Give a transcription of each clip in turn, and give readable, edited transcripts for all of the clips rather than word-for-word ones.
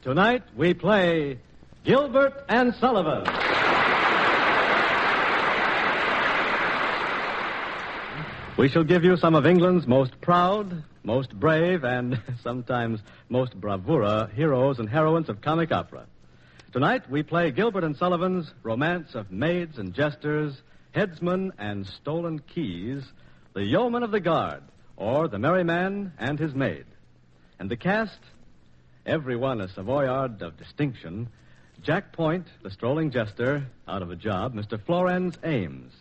Tonight we play Gilbert and Sullivan. We shall give you some of England's most proud, most brave, and sometimes most bravura heroes and heroines of comic opera. Tonight we play Gilbert and Sullivan's romance of maids and jesters, headsmen and stolen keys, the Yeomen of the Guard, or the Merry Man and his Maid. And the cast, every one a Savoyard of distinction: Jack Point, the strolling jester, out of a job, Mr. Florence Ames;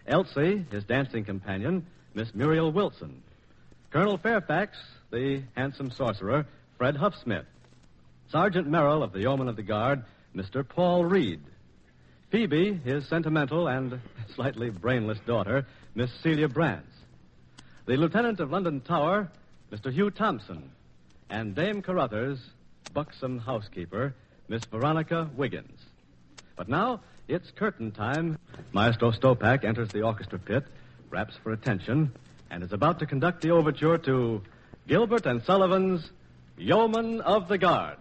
Elsie, his dancing companion, Miss Muriel Wilson; Colonel Fairfax, the handsome sorcerer, Fred Huffsmith; Sergeant Merrill of the Yeomen of the Guard, Mr. Paul Reed; Phoebe, his sentimental and slightly brainless daughter, Miss Celia Brantz; the Lieutenant of London Tower, Mr. Hugh Thompson; and Dame Carruthers' buxom housekeeper, Miss Veronica Wiggins. But now, it's curtain time. Maestro Stopak enters the orchestra pit, raps for attention, and is about to conduct the overture to Gilbert and Sullivan's Yeomen of the Guard.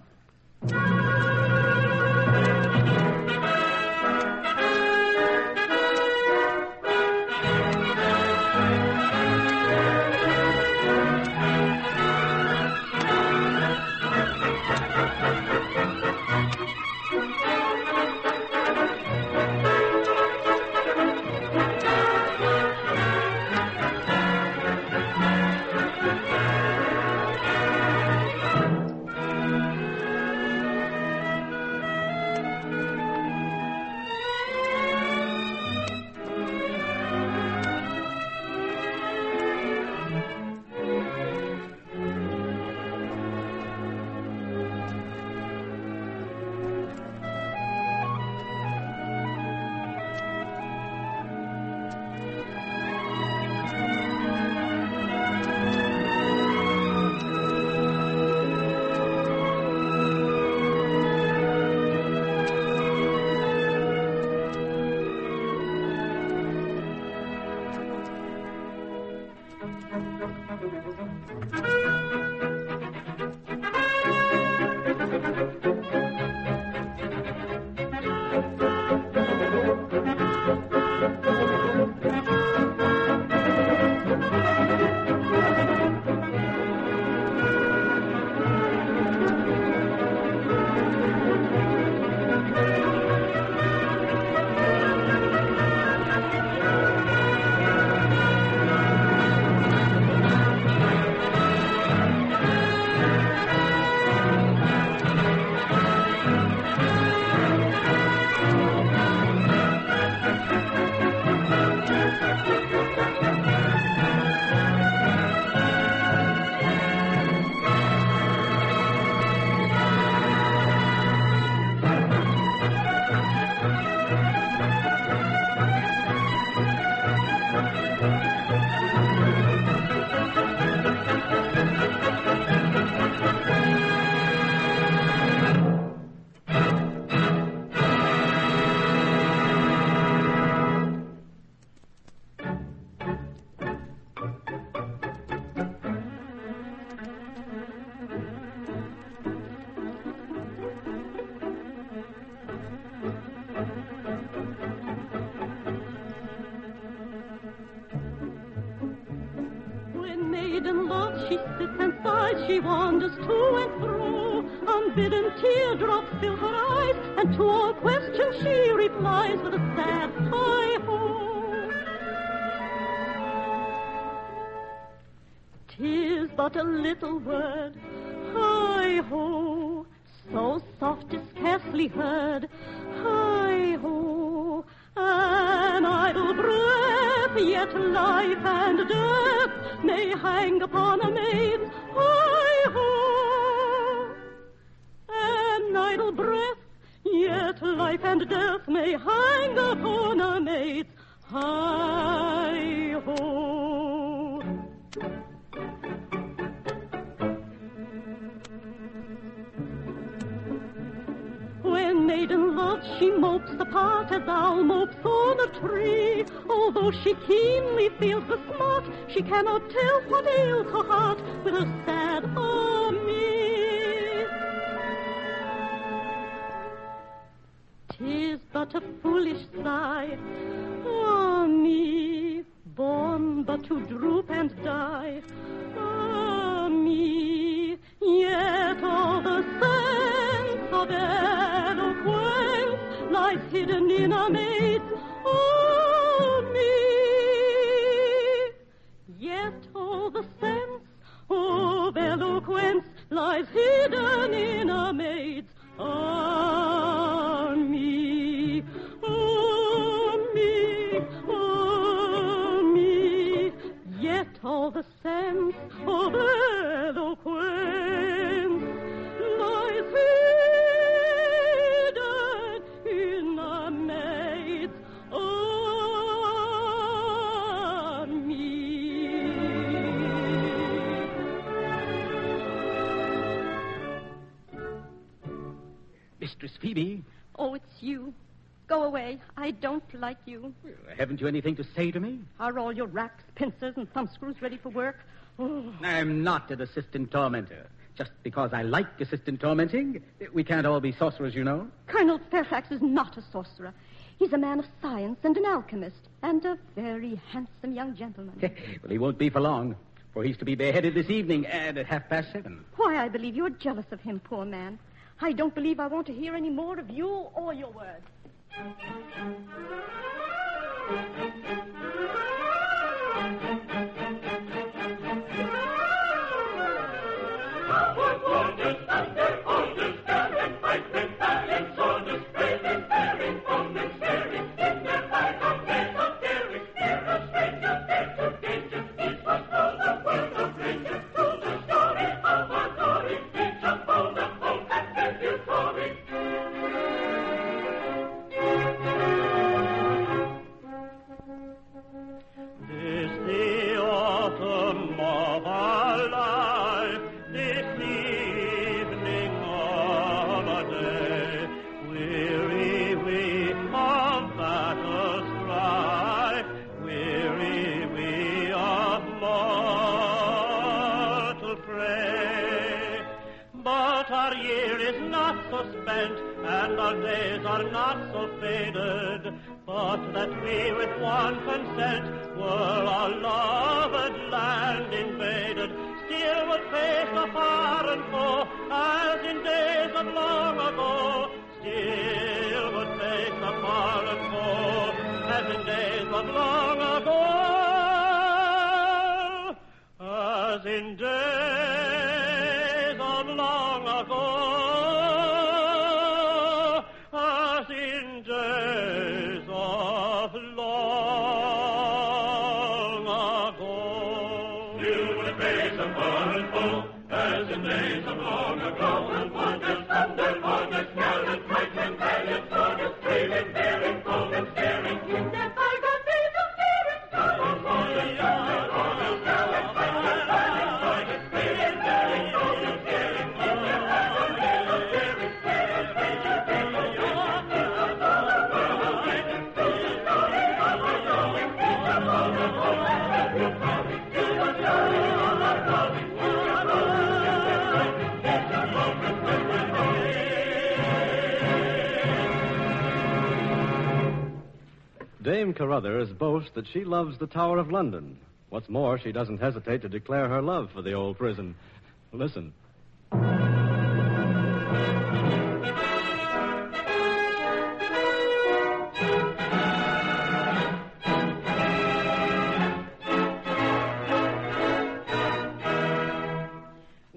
She sits and sighs, she wanders to and through. Unbidden teardrops fill her eyes, and to all questions she replies with a sad hi-ho. 'Tis but a little word, hi-ho, so soft is scarcely heard, hi-ho, an idle breath, yet life and death may hang upon a maid's hi-ho. An idle breath, yet life and death may hang upon a maid's hi-ho. When maiden love she mopes apart as owl mopes on a tree. Although she keenly feels the smart, she cannot tell what ails her heart with her sad amiss. what a foolish sigh. Ah, me, born but to droop and die. Ah, me, yet all the sense of eloquence lies hidden in a maid's. Ah, me, yet all the sense of eloquence lies hidden in a maid's arm. Me, oh me, oh me, yet all the sense of eloquence lies hidden in a maid's arm. Mistress Phoebe. Oh, it's you. Go away. I don't like you. Haven't you anything to say to me? Are all your racks, pincers, and thumbscrews ready for work? Oh. I'm not an assistant tormentor. Just because I like assistant tormenting, we can't all be sorcerers, you know. Colonel Fairfax is not a sorcerer. He's a man of science and an alchemist, and a very handsome young gentleman. Well, he won't be for long, for he's to be beheaded this evening at 7:30. Why, I believe you're jealous of him, poor man. I don't believe I want to hear any more of you or your words. And our days are not so faded, but that we with one consent were our loved land invaded, still would face a foreign foe, as in days of long ago, still would face a foreign foe, as in days of long ago, as in days of long ago. Dame Carruthers boasts that she loves the Tower of London. What's more, she doesn't hesitate to declare her love for the old prison. Listen.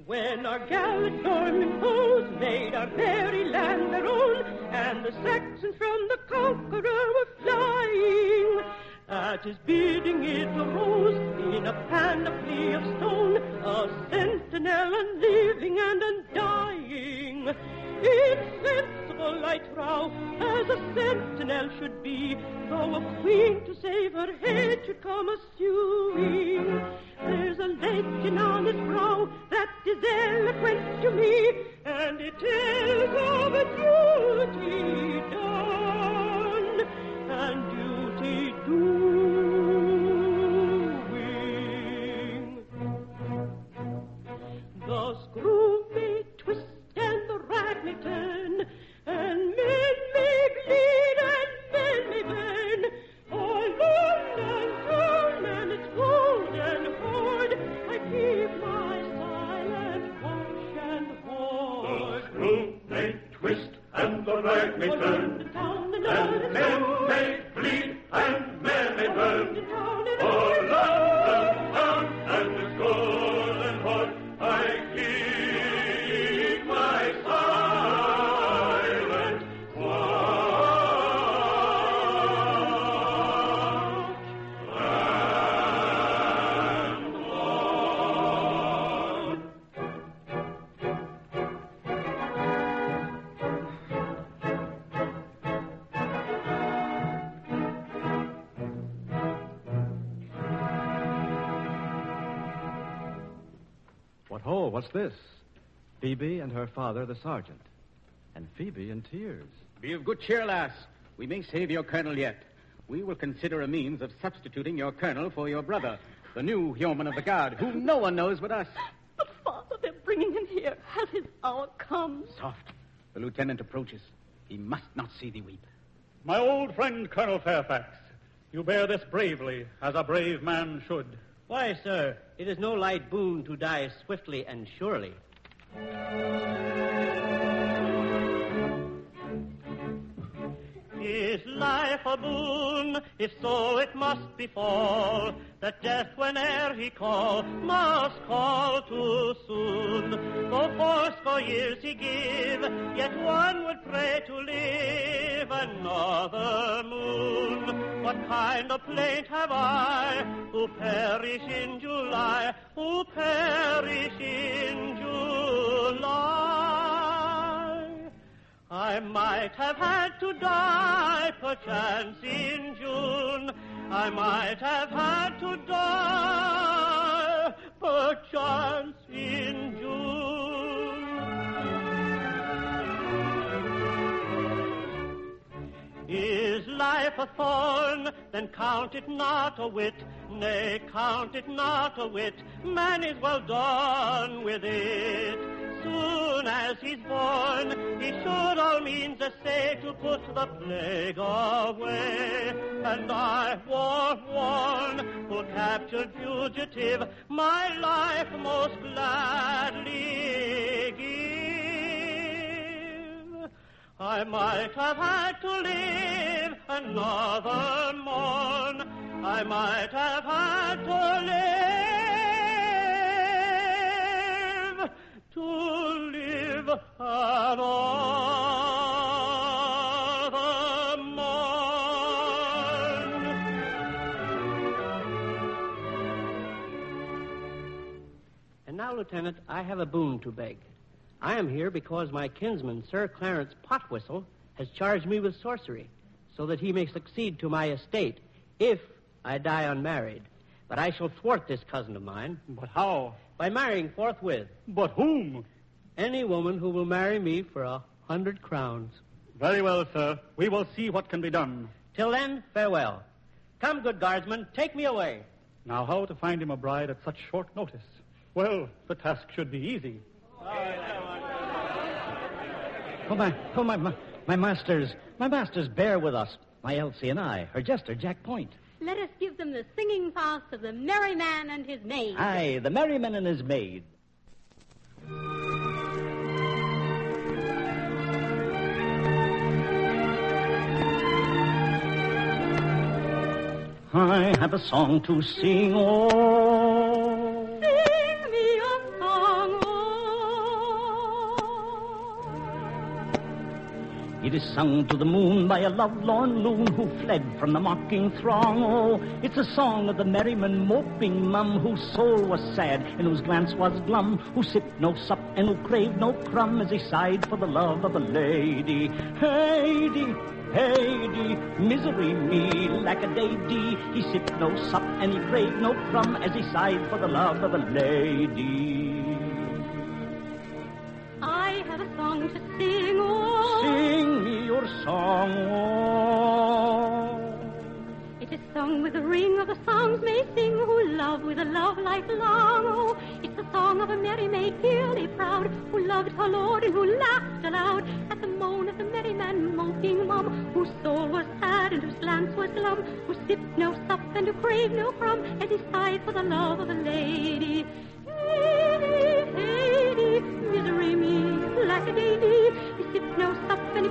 When our gallant Norman foes made our very land their own, and the Saxons from the Conqueror were flying, at his bidding it arose in a panoply of stone, a sentinel unliving and undying. Insensible, I trow, as a sentinel should be, though a queen to save her head should come a-suing. There's a legend on his brow that is eloquent to me, and it tells of a duty done and duty doing. The screw may twist and the rag may turn, and men may bleed and the bird may turn, and men may flee, and men may burn. For London town and its golden horn, I keep my silent watch and on. What ho, what's this? Phoebe and her father, the sergeant. And Phoebe in tears. Be of good cheer, lass. We may save your colonel yet. We will consider a means of substituting your colonel for your brother, the new yeoman of the guard, whom no one knows but us. But, Father, they're bringing him here. Has his hour come? Soft. The lieutenant approaches. He must not see thee weep. My old friend, Colonel Fairfax, you bear this bravely, as a brave man should. Why, sir, it is no light boon to die swiftly and surely. Is life a boon? If so, it must befall, that death, whene'er he call, must call too soon. Though fourscore years he give, yet one would pray to live another moon. What kind of plaint have I, who perish in July, who perish in July? I might have had to die, perchance, in June. I might have had to die, perchance, in June. Is life a thorn? Then count it not a whit. Nay, count it not a whit. Man is well done with it. Soon as he's born, he should all means essay to put the plague away. And I, warn, who captured fugitive, my life most gladly give. I might have had to live another morn. I might have had to live another morn. And now, Lieutenant, I have a boon to beg. I am here because my kinsman, Sir Clarence Potwhistle, has charged me with sorcery, so that he may succeed to my estate if I die unmarried. But I shall thwart this cousin of mine. But how? By marrying forthwith. But whom? Any woman who will marry me for 100 crowns. Very well, sir. We will see what can be done. Till then, farewell. Come, good guardsman, take me away. Now, how to find him a bride at such short notice? Well, the task should be easy. My masters, bear with us. My Elsie and I, her jester, Jack Point. Let us give them the singing farce of the merry man and his maid. Aye, the merryman and his maid. I have a song to sing, oh. Sing me a song, oh. It is sung to the moon by a lovelorn loon who fled from the mocking throng, oh. It's a song of the merryman moping mum whose soul was sad and whose glance was glum, who sipped no sup and who craved no crumb as he sighed for the love of a lady. Heidi, Heidi, misery me, lack-a-day-dee. He sipped no sup and he craved no crumb as he sighed for the love of a lady. I have a song to sing, oh. Sing me your song, oh. It is sung with the ring of the songs may sing who love with a love lifelong, oh. It's the song of a merry maid dearly proud who loved her lord and who laughed aloud at the moan of the merry man moping mum, whose soul was sad and whose glance was glum, who sipped no sup and who craved no crumb as he sighed for the love of a lady. Heidi, Heidi, misery me, lack-a-day-dee. He sipped no sup and he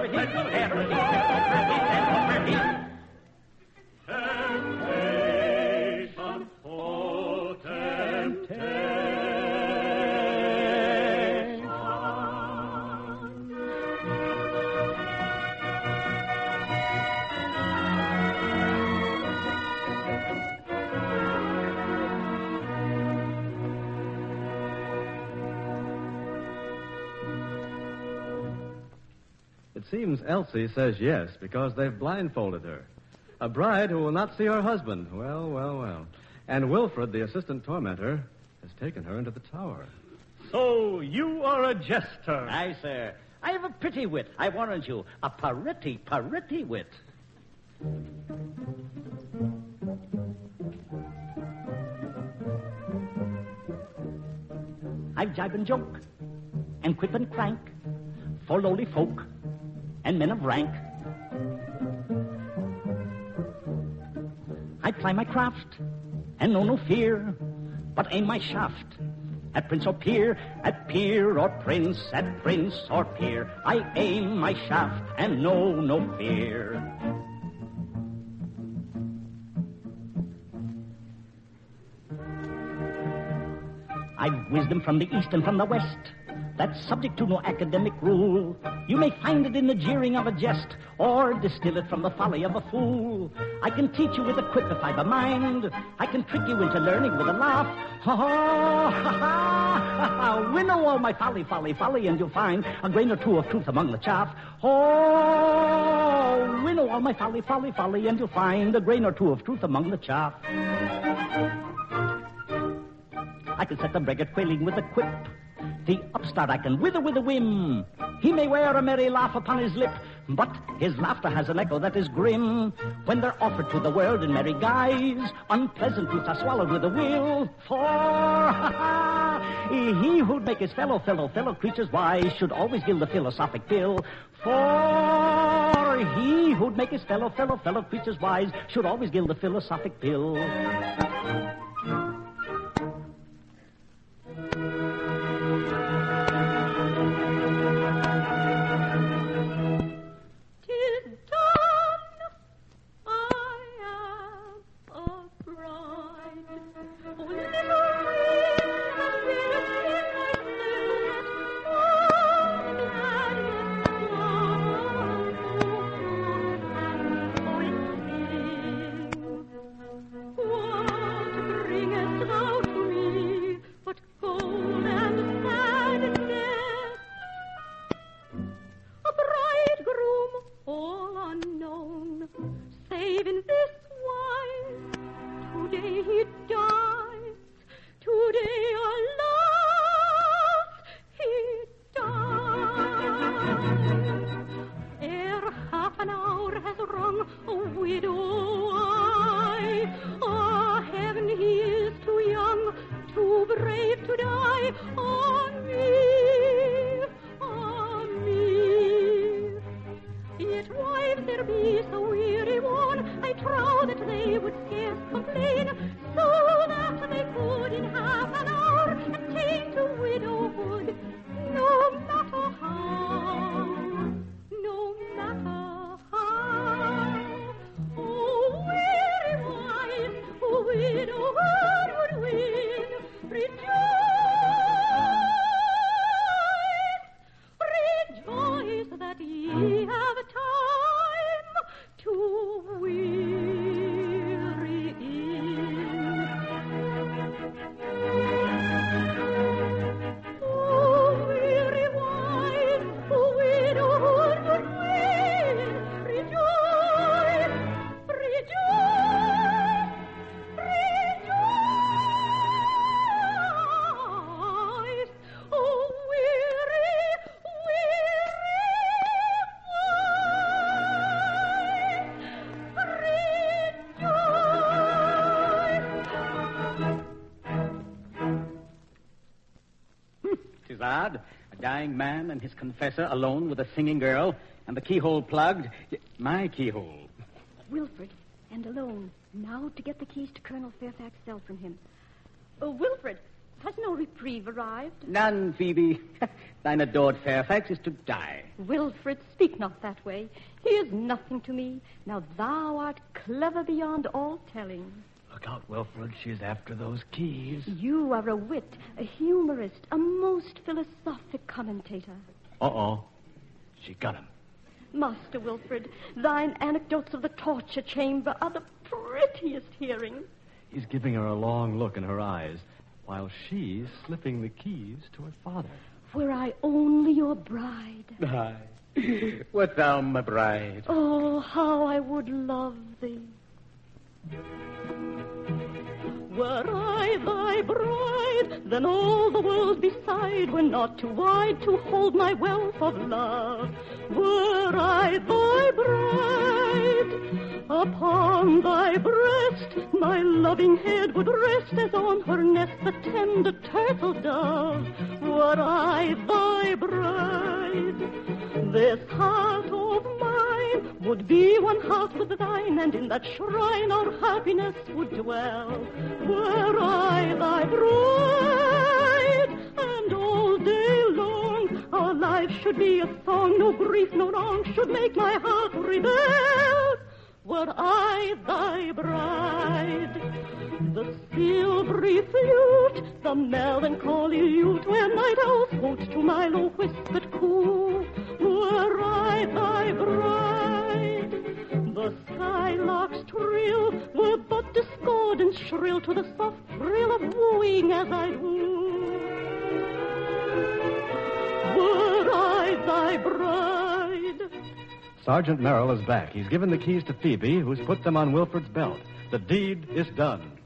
Temptation, oh, temptation. It seems Elsie says yes because they've blindfolded her. A bride who will not see her husband. Well, well, well. And Wilfred, the assistant tormentor, has taken her into the tower. So you are a jester. Aye, sir. I have a pretty wit, I warrant you. A pretty wit. I jibe and joke and quip and crank for lowly folk and men of rank. I ply my craft and know no fear, but aim my shaft at prince or peer, at peer or prince, at prince or peer. I aim my shaft and know no fear. I've wisdom from the east and from the west, that's subject to no academic rule. You may find it in the jeering of a jest, or distill it from the folly of a fool. I can teach you with a quipify the mind. I can trick you into learning with a laugh. Ha ha ha ha! Winnow all my folly, folly, folly, and you'll find a grain or two of truth among the chaff. Oh, winnow all my folly, folly, folly, and you'll find a grain or two of truth among the chaff. I can set the braggart quailing with a quip. The upstart I can wither with a whim. He may wear a merry laugh upon his lip, but his laughter has an echo that is grim. When they're offered to the world in merry guise, unpleasant truths are swallowed with a will. For he who'd make his fellow creatures wise should always gild the philosophic pill. For he who'd make his fellow creatures wise should always gild the philosophic pill. A dying man and his confessor alone with a singing girl, and the keyhole plugged. My keyhole. Wilfred, and alone. Now to get the keys to Colonel Fairfax's cell from him. Oh, Wilfred, has no reprieve arrived? None, Phoebe. Thine adored Fairfax is to die. Wilfred, speak not that way. He is nothing to me. Now thou art clever beyond all telling. Look out, Wilfred. She's after those keys. You are a wit, a humorist, a most philosophic commentator. Uh-oh. She got him. Master Wilfred, thine anecdotes of the torture chamber are the prettiest hearing. He's giving her a long look in her eyes, while she's slipping the keys to her father. Were I only your bride. Aye. Wert thou my bride? Oh, how I would love thee. Were I thy bride, then all the world beside were not too wide to hold my wealth of love. Were I thy bride, Upon thy breast my loving head would rest, as on her nest the tender turtle does, were I thy bride. This heart of mine would be one heart with thine, and in that shrine our happiness would dwell, were I thy bride. And all day long our life should be a song, no grief, no wrong should make my heart rebel, were I thy bride. The silvery flute, the melancholy lute, where night owls hoot to my low whispered coo, were I thy bride. The skylark's trill were but discordant shrill to the soft thrill of wooing as I'd woo, were I thy bride. Sergeant Merrill is back. He's given the keys to Phoebe, who's put them on Wilfred's belt. The deed is done.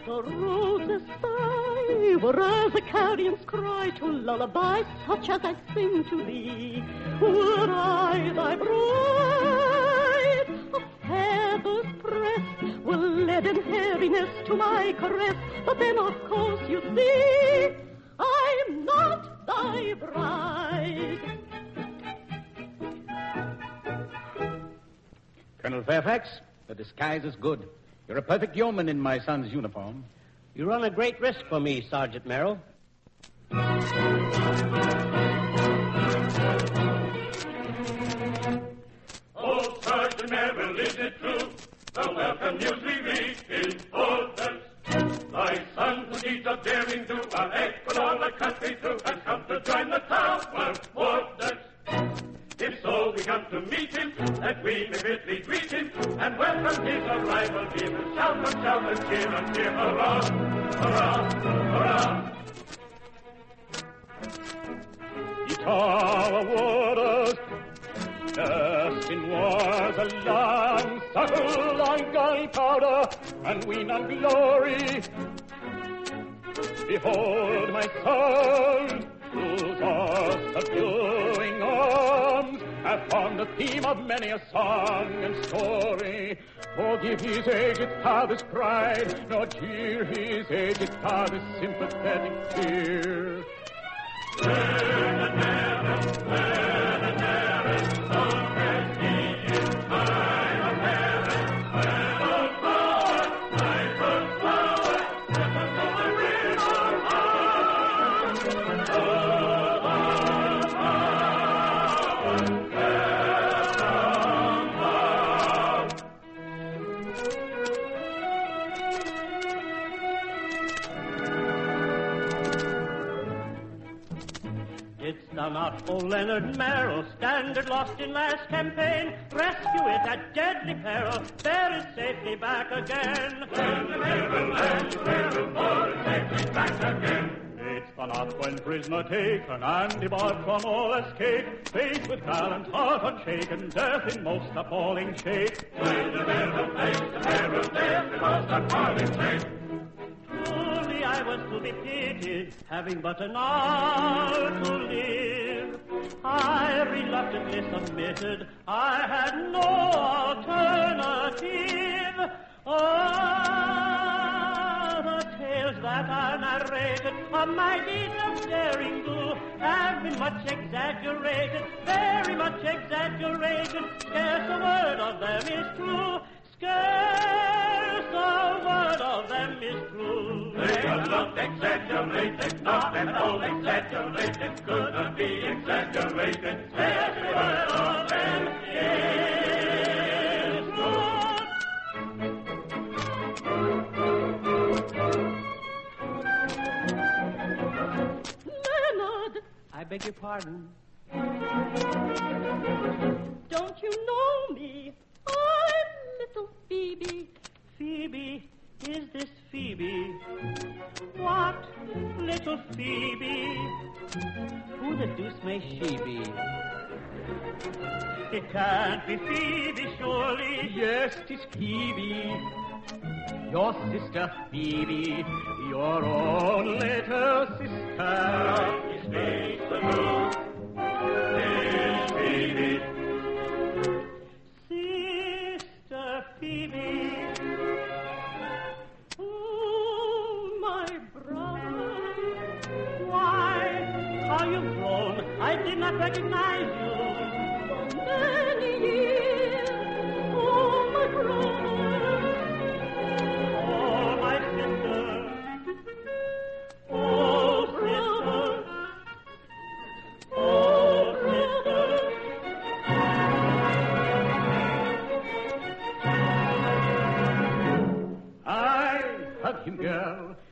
The roses sigh, were as a carrion's cry to lullaby such as I sing to thee. Were I thy bride, a feather's press were leaden hairiness to my caress. But then, of course, you see, I'm not thy bride. Colonel Fairfax, the disguise is good. You're a perfect yeoman in my son's uniform. You run a great risk for me, Sergeant Merrill. Oh, Sergeant Merrill, is it true? The welcome news we read in orders. Thy son, who deeds of daring do, are echoed all the country through, has come to join the tower warders. If so, we come to meet him, that we may fitly greet him, and welcome his arrival, give a shout and cheer and cheer, hurrah, hurrah, hurrah. Ye tower warders, erst in wars a long suckle on gunpowder, and ween on glory. Behold my son, whose all subduing arms have formed the theme of many a song and story. Forgive his aged father's pride, nor jeer his aged father's sympathetic tears. Thou not, O Leonard Merrill, standard lost in last campaign, rescue it at deadly peril, bear it safely back again. Leonard Merrill, bear it safely back again. It's the not when prisoner taken and debarred from all escape, faced with gallant heart unshaken, death in most appalling shape. Leonard Merrill faced the peril, death in most appalling shape. Truly I was to be pitied, having but an hour to live. I reluctantly submitted, I had no alternative. Oh, the tales that are narrated of my deeds of daring do have been much exaggerated, very much exaggerated. Scarce a word of them is true. Scarce a word of them is true. They are not exaggerated, not at all exaggerated, could not be exaggerated. Scarce a word of them is true. Leonard! I beg your pardon. Don't you know me? I'm little Phoebe. Phoebe, is this Phoebe? What, little Phoebe? Who the deuce may she be? It can't be Phoebe, surely. Yes, 'tis Phoebe. Your sister Phoebe, your own little sister. He speaks the truth. Is Phoebe. Sister,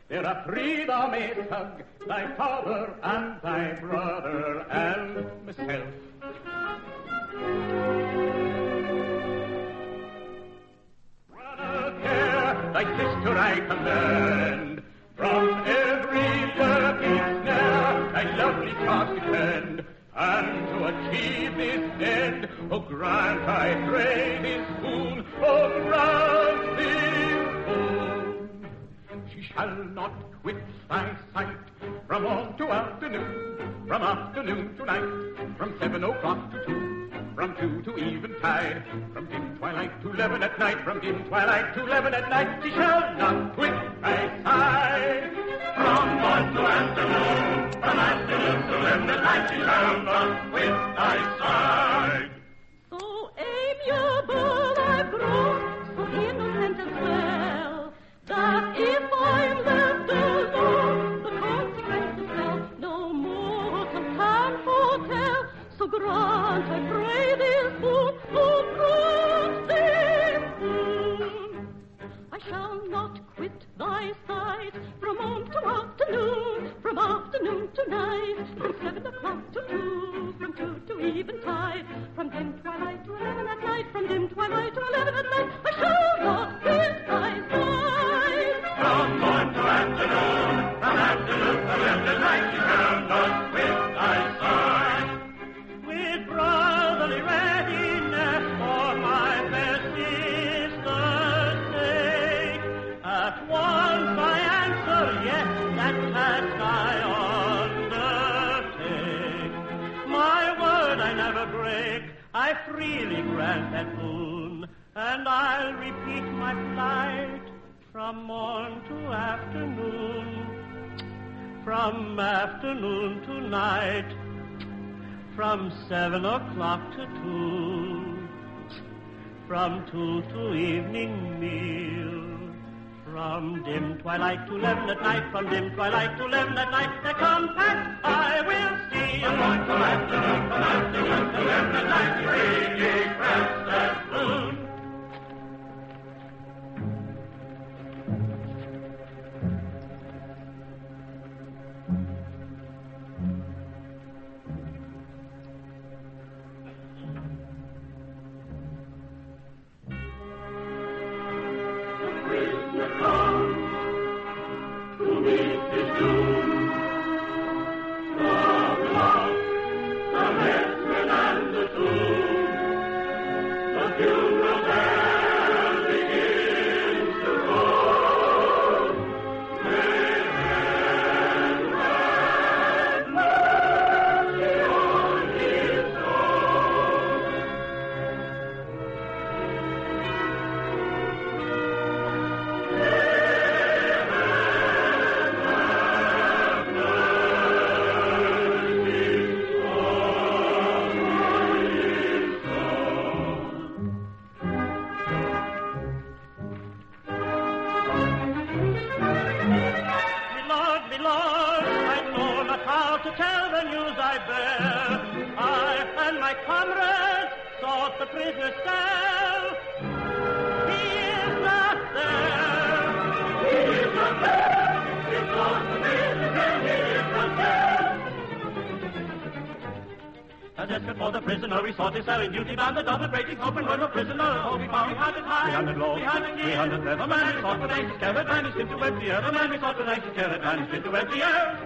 their freedom is hug, thy father and thy brother and myself. Brother, care thy sister I command, from every lurking snare thy lovely cause defend, and to achieve this end, O grant I pray this boon, O grant this boon. She shall not quit thy sight from morn to afternoon, from afternoon to night, from 7 o'clock to 2, from 2 to eventide, from dim twilight to 11 at night, from dim twilight to 11 at night. She shall not quit thy side. From morn to afternoon, from afternoon to 11 at night, she shall not quit thy side. So amiable I've grown, so innocent as well, that if I'm left alone, the consequences well, no mortal can foretell. So grant, I pray, this boon, oh, grant this boon. I shall not quit thy side from morn to afternoon, from afternoon to night, from 7 o'clock to 2, from 2 to eventide, from dim twilight to 11 at night, from dim twilight to 11 at night. I shall not quit thy side. From morn to afternoon, from afternoon to 11 at night, you shall not quit thy side. With brotherly readiness for my fair sister's sake, at once I answer yes, that task I undertake. My word I never break, I freely grant that boon, and I'll repeat my plight from morn to afternoon, from afternoon to night, from 7 o'clock to 2, from 2 to evening meal, from dim twilight to 11 at night, from dim twilight to 11 at night, the compact I will steal. From morn to afternoon, from afternoon to 11 at night, you really grant that boon. For the prisoner we sought his cell in duty bound, the double grating open when the prisoner oh, we found behind it high, behind it low, behind it near, behind it clever man, we sought with anxious care, that man is fit to wed the air, the man we sought with anxious care, that man is fit to wed the air.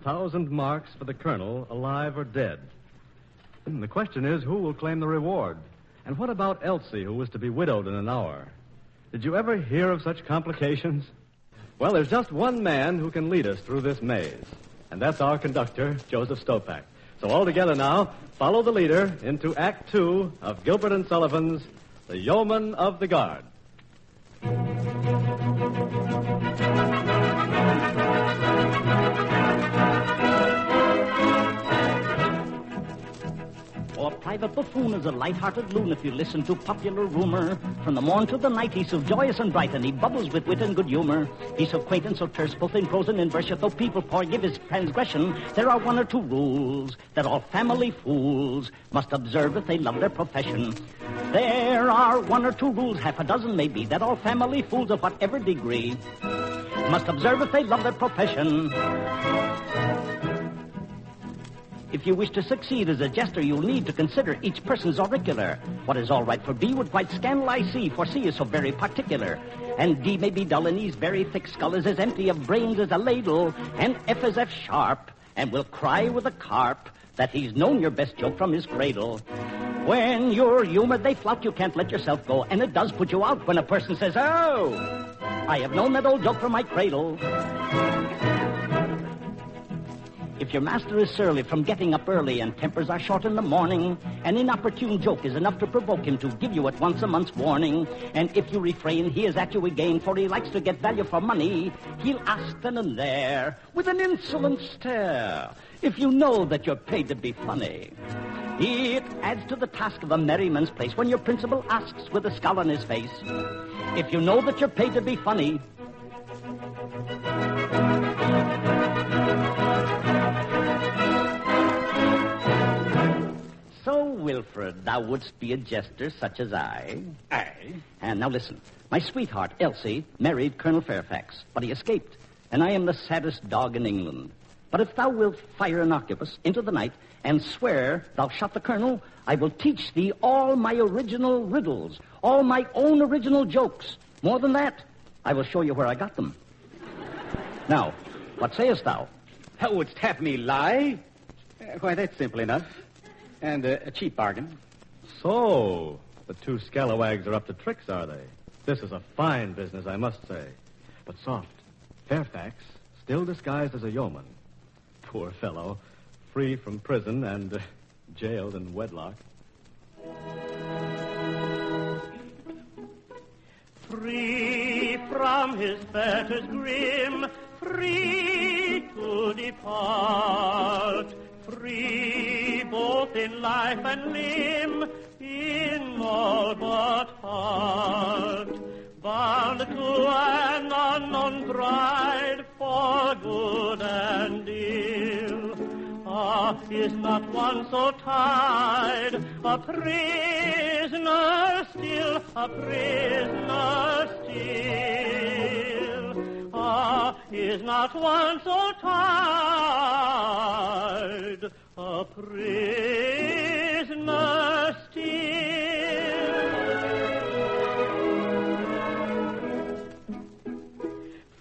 1,000 marks for the colonel, alive or dead. The question is, who will claim the reward? And what about Elsie, who was to be widowed in an hour? Did you ever hear of such complications? Well, there's just one man who can lead us through this maze, and that's our conductor, Joseph Stopak. So all together now, follow the leader into Act 2 of Gilbert and Sullivan's The Yeomen of the Guard. Or Private Buffoon is a light-hearted loon if you listen to popular rumor. From the morn to the night, he's so joyous and bright, and he bubbles with wit and good humor. He's so quaint and so terse, both in prose and in verse, yet though people forgive his transgression, there are one or two rules that all family fools must observe if they love their profession. There are one or two rules, half a dozen maybe, that all family fools of whatever degree must observe if they love their profession. If you wish to succeed as a jester, you'll need to consider each person's auricular. What is all right for B would quite scandalize C, for C is so very particular. And D may be dull, and E's very thick skull is as empty of brains as a ladle. And F is F sharp, and will cry with a carp that he's known your best joke from his cradle. When you're humored, they flout, you can't let yourself go. And it does put you out when a person says, "Oh, I have known that old joke from my cradle." If your master is surly from getting up early and tempers are short in the morning, an inopportune joke is enough to provoke him to give you at once a month's warning. And if you refrain, he is at you again, for he likes to get value for money. He'll ask then and there, with an insolent stare, if you know that you're paid to be funny. It adds to the task of a merryman's place when your principal asks with a scowl on his face, if you know that you're paid to be funny. So, Wilfred, thou wouldst be a jester such as I. Aye. And now listen. My sweetheart, Elsie, married Colonel Fairfax, but he escaped, and I am the saddest dog in England. But if thou wilt fire an arquebus into the night and swear thou shot the colonel, I will teach thee all my original riddles, all my own original jokes. More than that, I will show you where I got them. Now, what sayest thou? Thou wouldst have me lie? Why, that's simple enough. And a cheap bargain. So, the two scalawags are up to tricks, are they? This is a fine business, I must say. But soft. Fairfax, still disguised as a yeoman. Poor fellow, free from prison and jailed in wedlock. Free from his fetters grim, free to depart, free both in life and limb, in all but heart, bound to an unknown bride for good and ill. Ah, is not one so tied, a prisoner still, a prisoner still? Ah, is not one so tied, a prisoner still?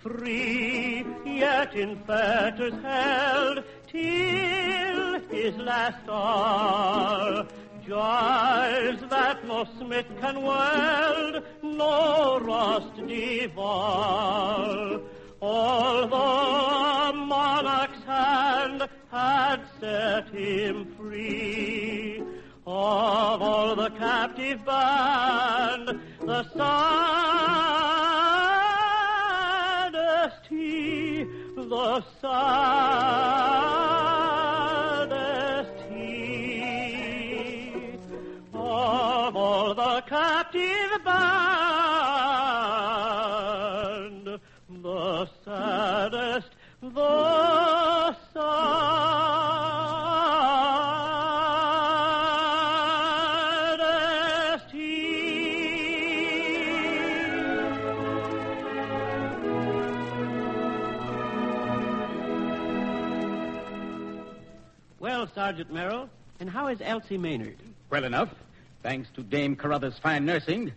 Free, yet in fetters held, till his last hour, joys that no smith can weld, no rust devour. Although a monarch's hand had set him free, of all the captive band, the saddest he, the saddest he, of all the captive band, the saddest, the saddest he. Well, Sergeant Merrill, and how is Elsie Maynard? Well enough, thanks to Dame Carruthers' fine nursing.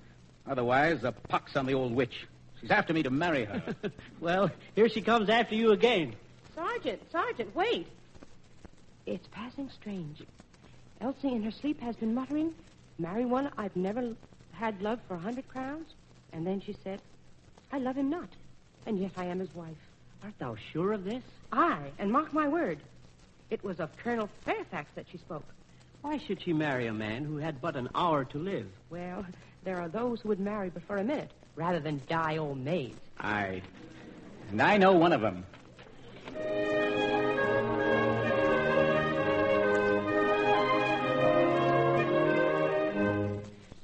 Otherwise, a pox on the old witch. She's after me to marry her. Well, here she comes after you again. Sergeant, wait. It's passing strange. Elsie in her sleep has been muttering, marry one I've never had loved for 100 crowns. And then she said, I love him not, and yet I am his wife. Art thou sure of this? Aye, and mark my word. It was of Colonel Fairfax that she spoke. Why should she marry a man who had but an hour to live? Well, there are those who would marry but for a minute, rather than die old maids. Aye. And I know one of them.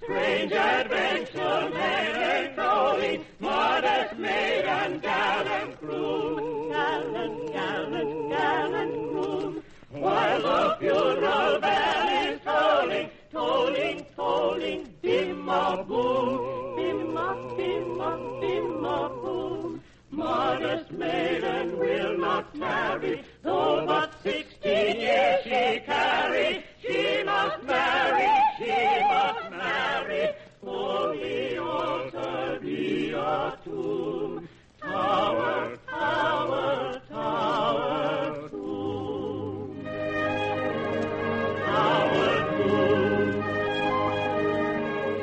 Strange adventure, melancholy, modest maid and gallant groom. Gallant groom. While the funeral bell is tolling, dim of boom, dim of boom. Modest maiden will not tarry, though but 16 years she carry. She must marry, for the altar be a tomb. Tower, tomb.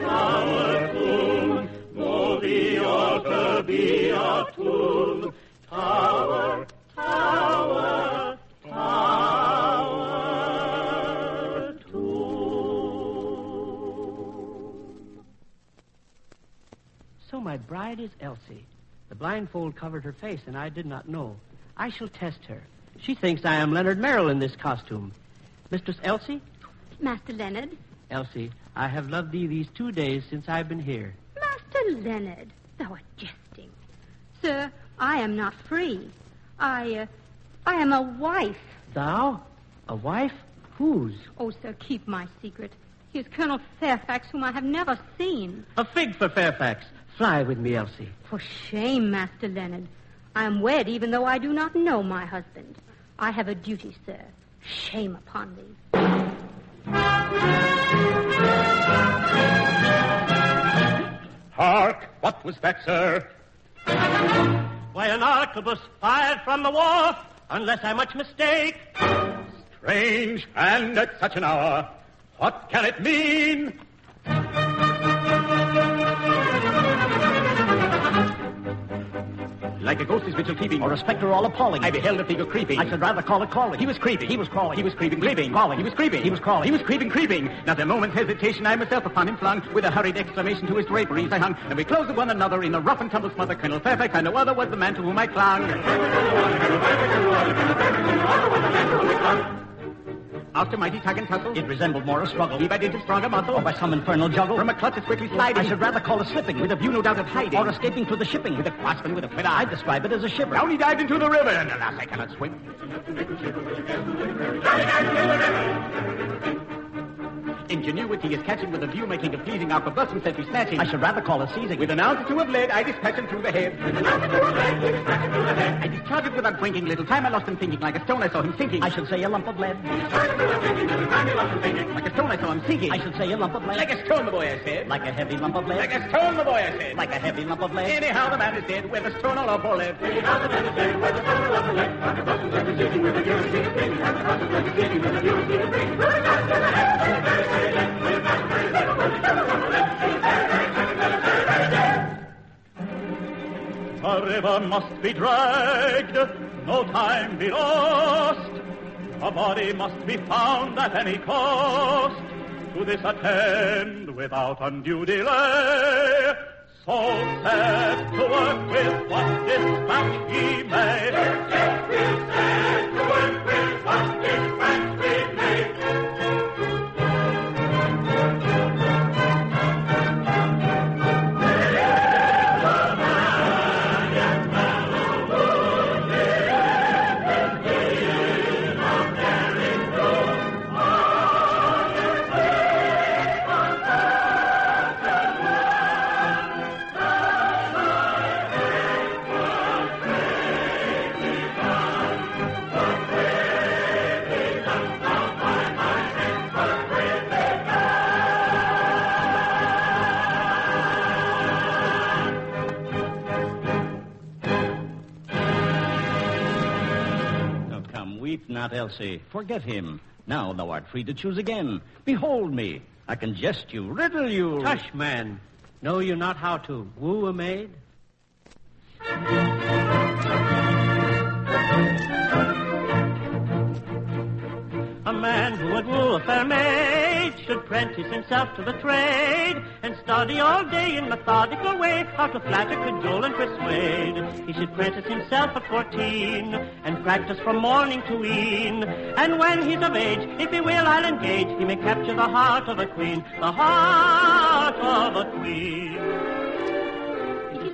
Tower, tomb, though the altar be a tomb. Tower, So my bride is Elsie. The blindfold covered her face, and I did not know. I shall test her. She thinks I am Leonard Merrill in this costume. Mistress Elsie? Master Leonard? Elsie, I have loved thee these 2 days since I've been here. Master Leonard, thou art jesting. Sir, I am not free. I am a wife. Thou? A wife? Whose? Oh, sir, keep my secret. He is Colonel Fairfax, whom I have never seen. A fig for Fairfax. Fly with me, Elsie. For shame, Master Leonard. I am wed even though I do not know my husband. I have a duty, sir. Shame upon thee. Hark! What was that, sir? Why, an arquebus fired from the wharf, unless I much mistake. Strange, and at such an hour. What can it mean? Like a ghost is vigil keeping. Or a spectre all appalling. I beheld a figure creeping. I should rather call it crawling. He was creeping. He was crawling. He was creeping, creeping. Crawling. He was creeping. He was crawling. He was creeping. Not a moment's hesitation, I myself upon him flung. With a hurried exclamation to his draperies I hung. And we closed with one another in a rough and tumble smother. Colonel Fairfax, and no other was the man to whom I clung. After mighty tug and tussle, It resembled more a struggle. he by dint of stronger muscle, Or by some infernal juggle. from a clutch as quickly sliding. I should rather call it slipping. With a view, no doubt, of hiding. Or escaping through the shipping. with a grasp and with a quid I eye. describe it as a shiver. Down he dived into the river, and alas, I cannot swim. Ingenuity is catching with a view, making a pleasing arquebus and sentry snatching. I should rather call it seizing. With an ounce or two of lead, I dispatch him through the head. I discharged it without blinking. Little time I lost him thinking. Like a stone, I saw him sinking. I should say a lump of lead. Like a stone, I saw him sinking. I should say a lump of lead. Like a stone, the boy, I said. Like a heavy lump of lead. Like a stone, the boy, I said. Like a heavy lump of lead. Anyhow, the man is dead, whether stone or lump or lead. A river must be dragged, no time be lost. A body must be found at any cost. To this attend without undue delay. So set to work with what dispatch he may. Set to work with what dispatch we may. not, Elsie. Forget him. Now thou art free to choose again. Behold me. I can jest you, riddle you. Tush, man. Know you not how to woo a maid? A man who would woo a fair maid should prentice himself to the trade and study all day in methodical way how to flatter, cajole, and persuade. He should prentice himself at 14 and practice from morning to e'en. And when he's of age, if he will, I'll engage, he may capture the heart of a queen, the heart of a queen.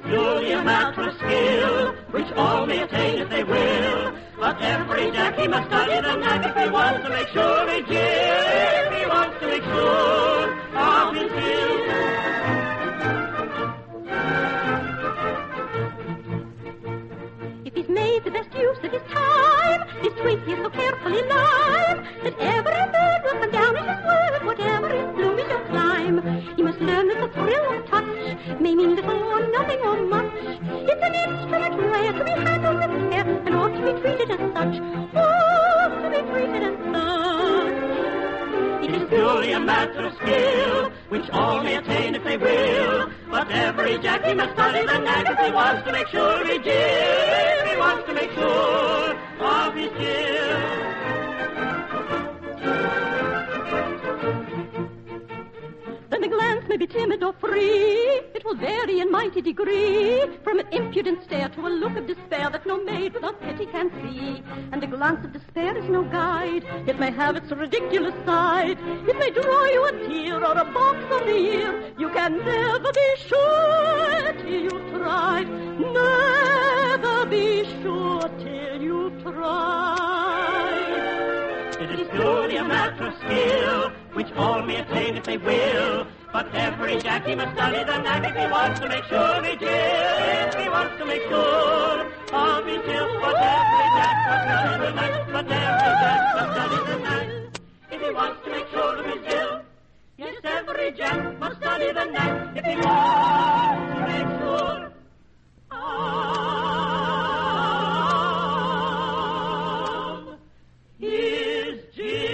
Purely a matter of skill, which all may attain if they will. But every jack he must study the knack if he wants to make sure he if he wants to make sure of his skill. If he's made the best use of his time, his tweet is so carefully lined that every bird up and down in his word, whatever his bloom he shall climb. He must learn that the thrill of touch may mean little or nothing or much. It's an instrument rare to be handled with care and ought to be treated as such. Ought to be treated as such. It is purely a matter of skill, which all may attain if they will. But every jack he must study the knack if he wants to make sure he if he wants to make sure of his skill. Then a glance may be timid or free. It will vary in mighty degree, from an impudent stare to a look of despair that no maid without pity can see. And a glance of despair is no guide. It may have its ridiculous side. It may draw you a tear or a box on the ear. You can never be sure till you've tried. Never be sure till you've tried. It is purely a matter of skill, which all may attain if they will. But every jack he must study the knack if he wants to make sure he if he wants to make sure of his skill. But every jack must study the knack, but every jack must study the knack if he wants to make sure of his skill. Yes, every jack must study the knack if he wants to make sure of his skill.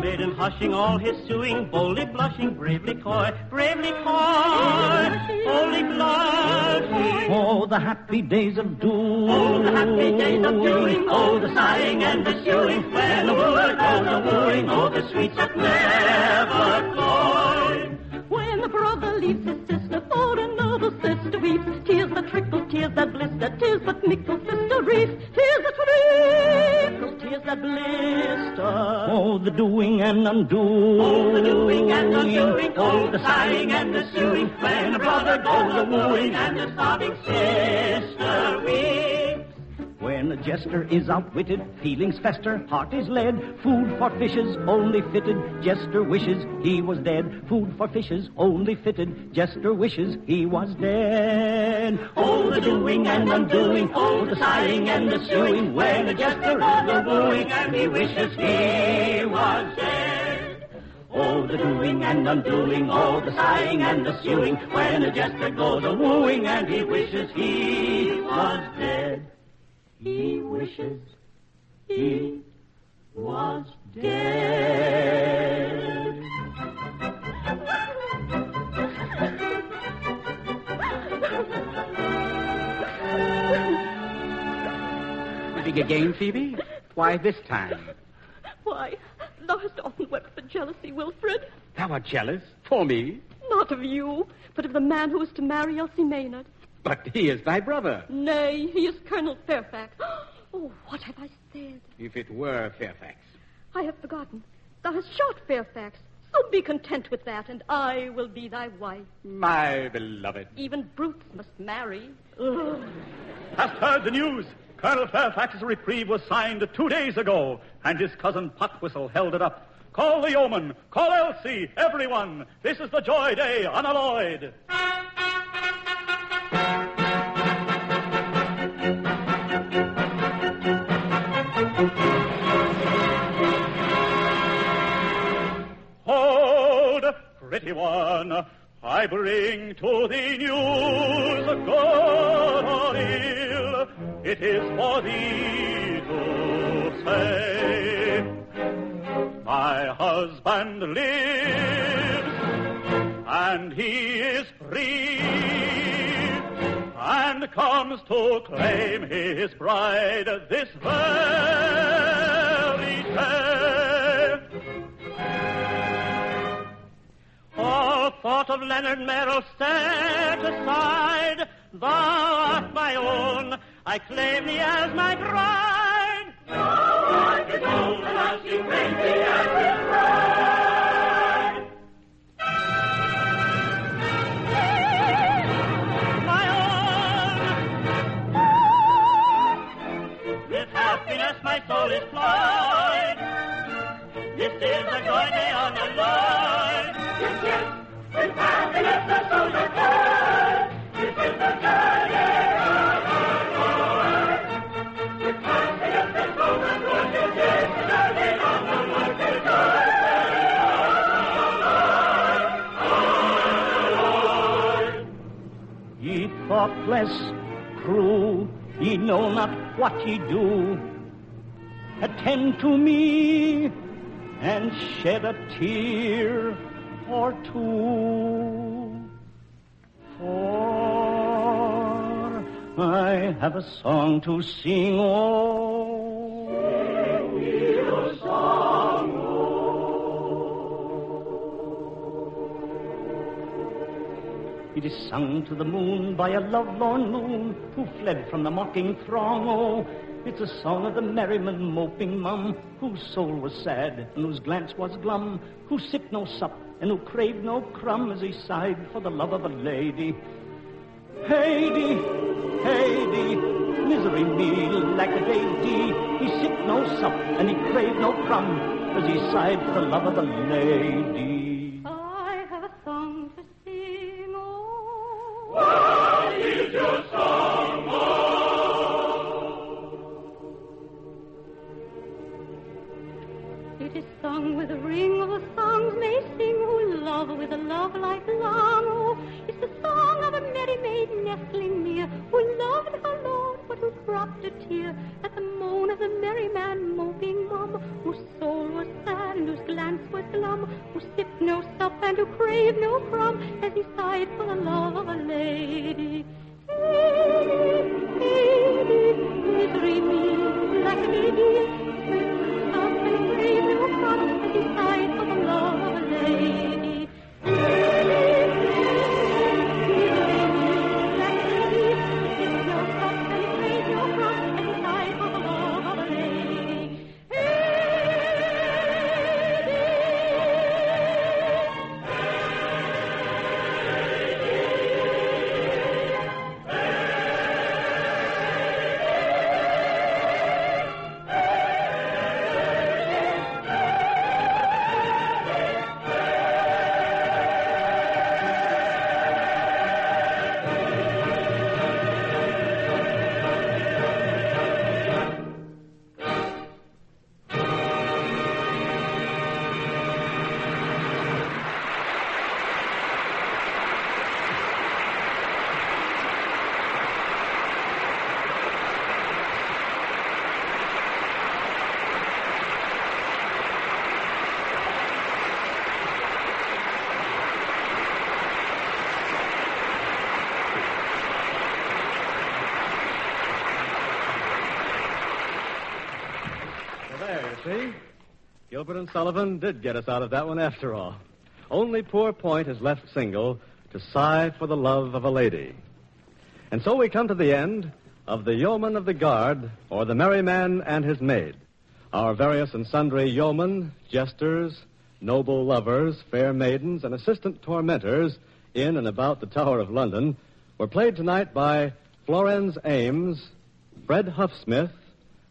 Maiden hushing all his suing, boldly blushing, bravely coy, boldly blushing. Oh, the happy days of doing. Oh, the happy days of doing. Oh, the sighing and the suing. When the wooer goes a-wooing. Oh, the sweets that never cloy. When the brother leaves his sister for another sister weeps, tears that trickle, tears that blister, tears that mickle sister reef, tears that trickle, tears that blister. Oh, the doing and undoing. Oh, the doing and undoing. Oh, the sighing and the suing. When the brother goes a-wooing and the sobbing sister weeps. When a jester is outwitted, feelings fester, heart is led. Food for fishes only fitted, jester wishes he was dead. Food for fishes only fitted, jester wishes he was dead. Oh, the doing and undoing, oh, the sighing and the suing. When a jester is a-wooing and he wishes he was dead. Oh, the doing and undoing, oh, the sighing and the suing. When a jester goes a-wooing and he wishes he was dead. He wishes he was dead. Living again, Phoebe? Why this time? Why, thou hast often wept for jealousy, Wilfred. Thou art jealous? For me? Not of you, but of the man who is to marry Elsie Maynard. But he is thy brother. Nay, he is Colonel Fairfax. Oh, what have I said? If it were Fairfax. I have forgotten. Thou hast shot Fairfax. So be content with that, and I will be thy wife. My beloved. Even brutes must marry. Hast heard the news? Colonel Fairfax's reprieve was signed 2 days ago, and his cousin Potwhistle held it up. Call the Yeomen. Call Elsie. Everyone. This is the joy day unalloyed. Hold! will, it is for thee to say. My husband lives, and he is free, and comes to claim his bride this very day. All thought of Leonard Merrill set aside. Thou art my own, I claim thee as my bride. Thou art his own, and I claim thee as his bride. My own, with happiness my soul is plied. This is a joy day unalloyed. Yes, yes, with happiness the soul is plied. This is a joy day unalloyed. With happiness the soul is plied. Yes, yes, with happiness the joy day unalloyed. Ye thoughtless crew, ye know not what ye do. Attend to me and shed a tear or two. For I have a song to sing, oh. Sing me a song, oh. It is sung to the moon by a lovelorn loon who fled from the mocking throng, oh. It's a song of the merryman moping mum, whose soul was sad and whose glance was glum, who sipped no sup and who craved no crumb as he sighed for the love of a lady. Heidi, Heidi, misery me, lack-a-day-dee. He sipped no sup and he craved no crumb as he sighed for the love of a lady. I have a song to sing, oh. What is your song, oh? It is sung with the ring of the songs may sing who love with a love like long. Oh, it's the song of a merry maid nestling near, who loved her lord but who dropped a tear at the moan of the merry man moping mum, whose soul was sad and whose glance was glum, who sipped no sup and who craved no crumb as he sighed for the love of a lady. Heidi, Heidi, misery me, like a lady. He sighed for the love of a lady. See? Gilbert and Sullivan did get us out of that one after all. Only poor Point is left single to sigh for the love of a lady. And so we come to the end of the Yeomen of the Guard, or the Merry Man and His Maid. Our various and sundry yeomen, jesters, noble lovers, fair maidens, and assistant tormentors in and about the Tower of London were played tonight by Florence Ames, Fred Huffsmith,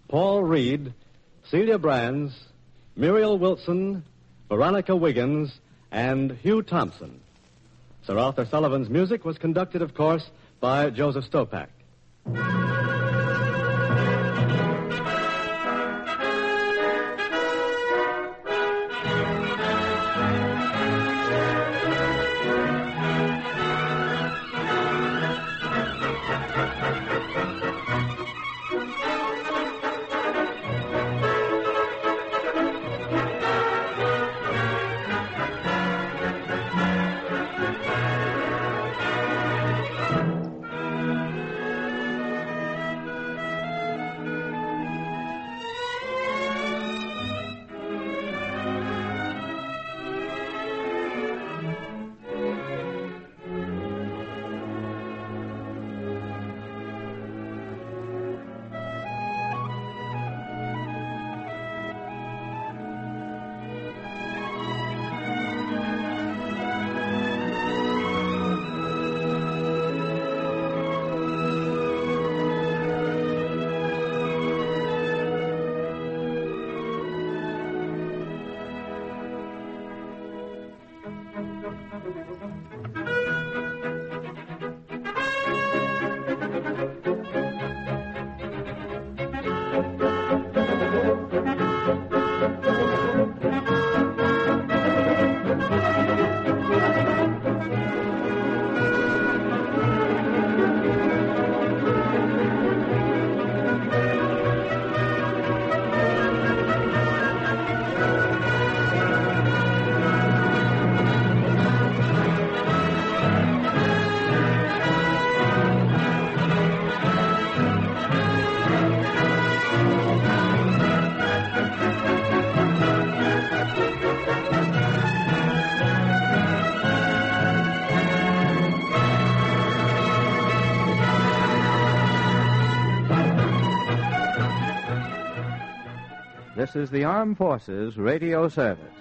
Paul Reed, Celia Brands, Muriel Wilson, Veronica Wiggins, and Hugh Thompson. Sir Arthur Sullivan's music was conducted, of course, by Joseph Stopak. This is the Armed Forces Radio Service.